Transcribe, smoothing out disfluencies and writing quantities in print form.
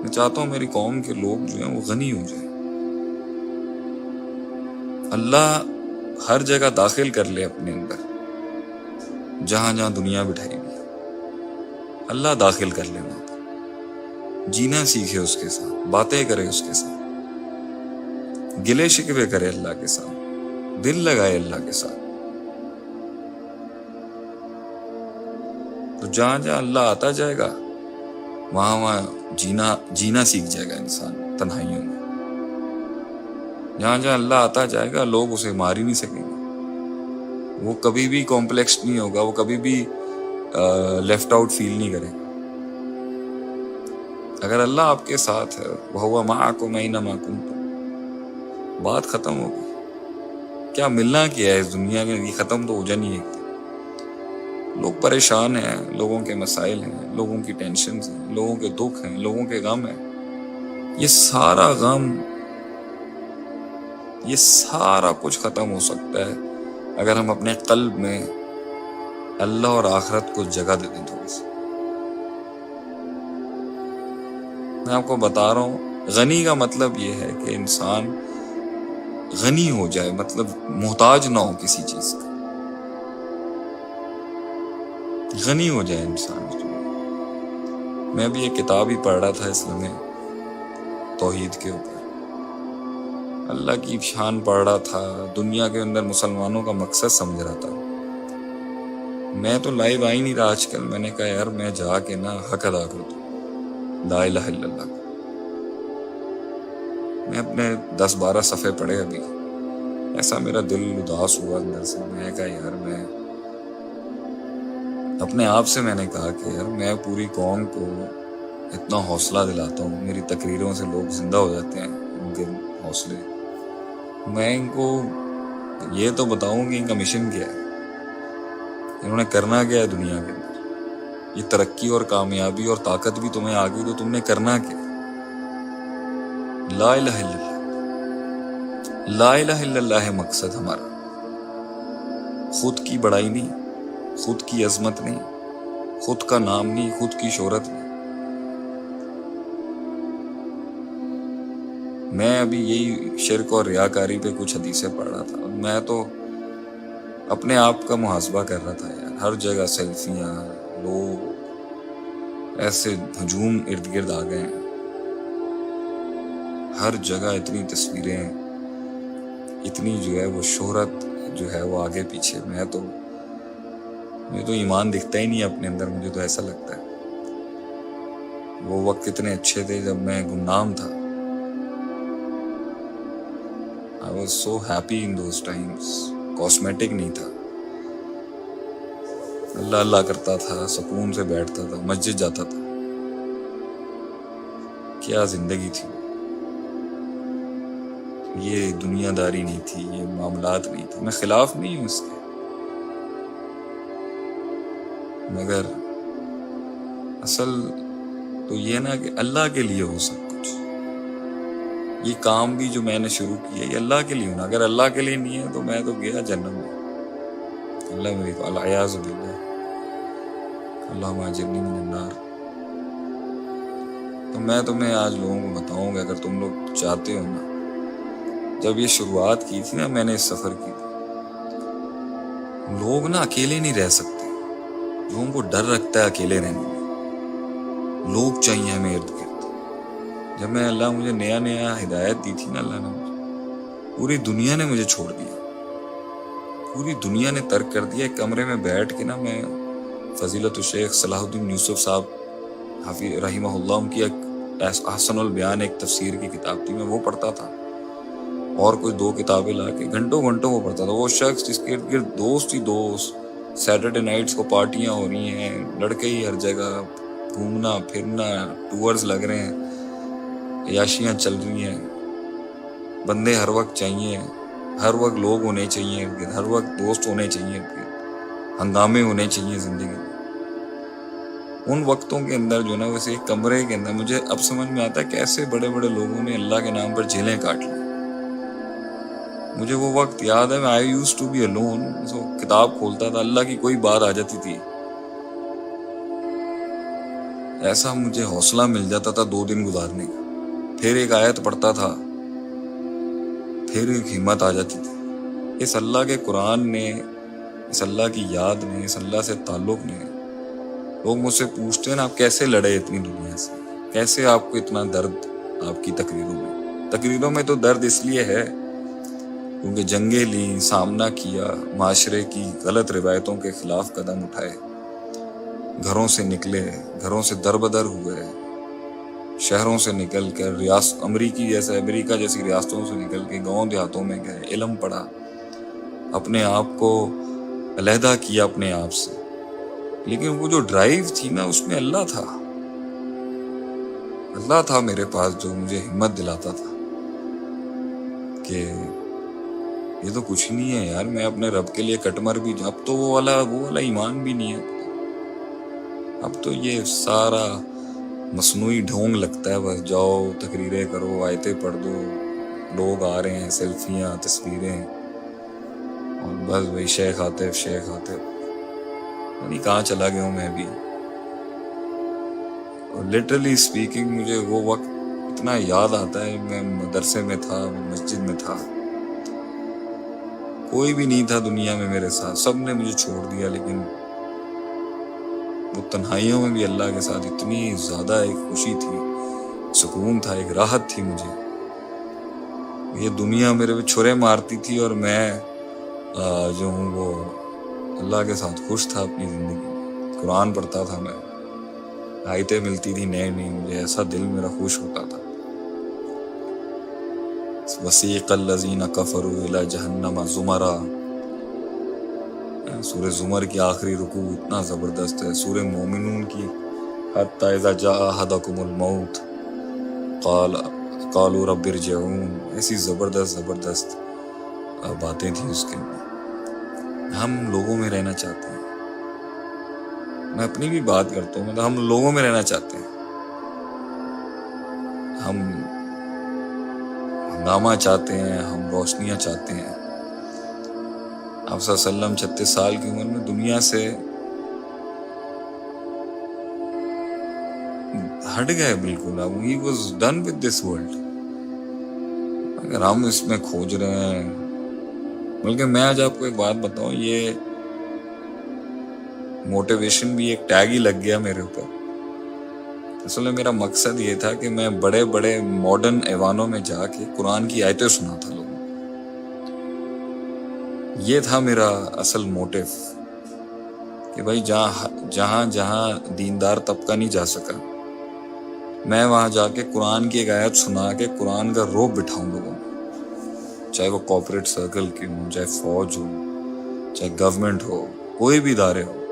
میں چاہتا ہوں میری قوم کے لوگ جو ہیں وہ غنی ہو جائیں. اللہ ہر جگہ داخل کر لے اپنے اندر، جہاں جہاں دنیا بٹھائی ہوئی اللہ داخل کر لے وہاں پر. جینا سیکھے اس کے ساتھ، باتیں کرے اس کے ساتھ، گلے شکوے کرے اللہ کے ساتھ، دل لگائے اللہ کے ساتھ. تو جہاں جہاں اللہ آتا جائے گا وہاں وہاں جینا سیکھ جائے گا انسان تنہائیوں میں. جہاں جہاں اللہ آتا جائے گا لوگ اسے مار ہی نہیں سکیں گے. وہ کبھی بھی کمپلیکس نہیں ہوگا، وہ کبھی بھی لیفٹ آؤٹ فیل نہیں کرے گا. اگر اللہ آپ کے ساتھ ہے وَهُوَ مَعَكُمْ أَيْنَمَا كُنتُمْ، بات ختم ہوگی. کیا ملنا کیا ہے اس دنیا کے، یہ ختم تو ہو جانی ہے. لوگ پریشان ہیں، لوگوں کے مسائل ہیں، لوگوں کی ٹینشنز ہیں، لوگوں کے دکھ ہیں، لوگوں کے غم ہیں. یہ سارا غم، یہ سارا کچھ ختم ہو سکتا ہے اگر ہم اپنے قلب میں اللہ اور آخرت کو جگہ دے دیں تھوڑی سی. میں آپ کو بتا رہا ہوں غنی کا مطلب یہ ہے کہ انسان غنی ہو جائے، مطلب محتاج نہ ہو کسی چیز کا، غنی ہو جائے انسان. میں بھی ایک کتاب ہی پڑھ رہا تھا اسلام توحید کے اوپر، اللہ کی شان پڑھ رہا تھا، دنیا کے اندر مسلمانوں کا مقصد سمجھ رہا تھا. میں تو لائیو آ ہی نہیں رہا آج کل. میں نے کہا یار میں جا کے نا حق ادا کر دوں لا الہ الا اللہ کا. میں اپنے 10-12 صفحے پڑھے ابھی، ایسا میرا دل اداس ہوا اندر سے. میں کہا یار میں اپنے آپ سے میں نے کہا کہ یار میں پوری قوم کو اتنا حوصلہ دلاتا ہوں، میری تقریروں سے لوگ زندہ ہو جاتے ہیں، ان کے حوصلے. میں ان کو یہ تو بتاؤں کہ ان کا مشن کیا ہے، انہوں نے کرنا کیا ہے دنیا کے اندر. یہ ترقی اور کامیابی اور طاقت بھی تمہیں آ گئی تو تم نے کرنا کیا؟ لا الہ الا اللہ، لا الہ الا اللہ ہے مقصد ہمارا. خود کی بڑائی نہیں، خود کی عظمت نہیں، خود کا نام نہیں، خود کی شہرت نہیں. میں ابھی یہی شرک اور ریاکاری پہ کچھ حدیثیں پڑھ رہا تھا. میں تو اپنے آپ کا محاسبہ کر رہا تھا یار. ہر جگہ سیلفیاں، لوگ ایسے ہجوم ارد گرد آ گئے ہیں، ہر جگہ اتنی تصویریں، اتنی جو ہے وہ شہرت جو ہے وہ آگے پیچھے. مجھے تو ایمان دکھتا ہی نہیں ہے اپنے اندر. مجھے تو ایسا لگتا ہے وہ وقت کتنے اچھے تھے جب میں گمنام تھا. I was so happy in those times. Cosmetic نہیں تھا، اللہ اللہ کرتا تھا، سکون سے بیٹھتا تھا، مسجد جاتا تھا. کیا زندگی تھی. یہ دنیا داری نہیں تھی، یہ معاملات نہیں تھے. میں خلاف نہیں ہوں اس کے، مگر اصل تو یہ نا کہ اللہ کے لیے ہو سب کچھ. یہ کام بھی جو میں نے شروع کیا یہ اللہ کے لیے ہونا. اگر اللہ کے لیے نہیں ہے تو میں تو گیا جہنم میں. اللہ میری العیاذ باللہ، اللہم اجرنی من النار. تو میں تمہیں آج لوگوں کو بتاؤں گا، اگر تم لوگ چاہتے ہو نا، جب یہ شروعات کی تھی نا میں نے اس سفر کی تھی، لوگ نا اکیلے نہیں رہ سکتے. لوگوں کو ڈر رکھتا ہے اکیلے رہنے میں. لوگ چاہیے ہمیں ارد گرد. جب میں اللہ مجھے نیا نیا ہدایت دی تھی نا، اللہ نے مجھے، پوری دنیا نے مجھے چھوڑ دیا، پوری دنیا نے ترک کر دیا. ایک کمرے میں بیٹھ کے نا میں فضیلت الشیخ صلاح الدین یوسف صاحب حافظ رحمہ اللہ، ان کی ایک احسن البیان ایک تفسیر کی کتاب تھی، میں وہ پڑھتا تھا، اور کوئی 2 کتابیں لا کے گھنٹوں گھنٹوں وہ پڑھتا تھا. وہ شخص جس کے ارد گرد دوست ہی دوست، سیٹرڈے نائٹس کو پارٹیاں ہو رہی ہیں، لڑکے ہی ہر جگہ، گھومنا پھرنا، ٹورز لگ رہے ہیں، عیاشیاں چل رہی ہیں. بندے ہر وقت چاہیے، ہر وقت لوگ ہونے چاہیے ارد گرد، ہر وقت دوست ہونے چاہیے ارد گرد، ہنگامے ہونے چاہیے زندگی میں. ان وقتوں کے اندر جو نا ویسے ایک کمرے کے اندر مجھے اب سمجھ میں آتا ہے کیسے بڑے بڑے لوگوں نے اللہ کے نام پر جیلیں کاٹ لی. مجھے وہ وقت یاد ہے، میں آئی یوز ٹو بی الون. کتاب کھولتا تھا، اللہ کی کوئی بات آ جاتی تھی، ایسا مجھے حوصلہ مل جاتا تھا 2 دن گزارنے کا، پھر ایک آیت پڑھتا تھا، پھر ایک ہمت آ جاتی تھی۔ اس اللہ کے قرآن نے، اس اللہ کی یاد نے، اس اللہ سے تعلق نے، لوگ مجھ سے پوچھتے ہیں نا آپ کیسے لڑے اتنی دنیا سے، کیسے آپ کو اتنا درد آپ کی تقریروں میں تو درد اس لیے ہے کیونکہ جنگیں لی، سامنا کیا، معاشرے کی غلط روایتوں کے خلاف قدم اٹھائے، گھروں سے نکلے، گھروں سے دربدر ہوئے، شہروں سے نکل کر امریکہ جیسی ریاستوں سے نکل کے گاؤں دیہاتوں میں گئے، علم پڑھا، اپنے آپ کو علیحدہ کیا اپنے آپ سے، لیکن وہ جو ڈرائیو تھی نا اس میں اللہ تھا میرے پاس، جو مجھے ہمت دلاتا تھا کہ یہ تو کچھ نہیں ہے یار، میں اپنے رب کے لیے کٹمر بھی جاؤں۔ اب تو وہ والا ایمان بھی نہیں ہے، اب تو یہ سارا مصنوعی ڈھونگ لگتا ہے، بس جاؤ تقریریں کرو، آیتیں پڑھ دو، لوگ آ رہے ہیں، سیلفیاں، تصویریں، اور بس وہی شیخ عاطف نہیں کہاں چلا گیا ہوں میں بھی۔ اور لٹرلی اسپیکنگ مجھے وہ وقت اتنا یاد آتا ہے، میں مدرسے میں تھا، مسجد میں تھا، کوئی بھی نہیں تھا دنیا میں میرے ساتھ، سب نے مجھے چھوڑ دیا، لیکن وہ تنہائیوں میں بھی اللہ کے ساتھ اتنی زیادہ ایک خوشی تھی، سکون تھا، ایک راحت تھی مجھے۔ یہ دنیا میرے پہ چھرے مارتی تھی اور میں جو ہوں وہ اللہ کے ساتھ خوش تھا اپنی زندگی۔ قرآن پڑھتا تھا میں، آیتیں ملتی تھی نئی، مجھے ایسا دل میرا خوش ہوتا تھا۔ وسیق الذین کفروا الی جہنم زمرا، سورہ زمر کی آخری رکوع اتنا زبردست ہے، سورہ مومنون کی حتی اذا جاء احدکم الموت قالوا رب ارجعون، ایسی زبردست باتیں تھیں اس کے اندر۔ ہم لوگوں میں رہنا چاہتے ہیں، میں اپنی بھی بات کرتا ہوں، ہم لوگوں میں رہنا چاہتے ہیں، ہم ہنگامہ چاہتے ہیں، ہم روشنیاں چاہتے ہیں۔ آپ صلی اللہ علیہ وسلم 36 سال کی عمر میں دنیا سے ہٹ گئے بالکل، اب he was done with this world۔ اگر ہم اس میں کھوج رہے ہیں، بلکہ میں آج آپ کو ایک بات بتاؤں، یہ موٹیویشن بھی ایک ٹیگ ہی لگ گیا میرے اوپر۔ اصل میں میرا مقصد یہ تھا کہ میں بڑے بڑے ماڈرن ایوانوں میں جا کے قرآن کی آیتیں سناتا لوگوں، یہ تھا میرا اصل موٹیو، کہ بھائی جہاں دیندار طبقہ نہیں جا سکا، میں وہاں جا کے قرآن کی ایک آیت سنا کے قرآن کا روب بٹھاؤں لوگوں میں، چاہے وہ کارپوریٹ سرکل کی ہوں، چاہے فوج ہو، چاہے گورنمنٹ ہو، کوئی بھی ادارے ہو۔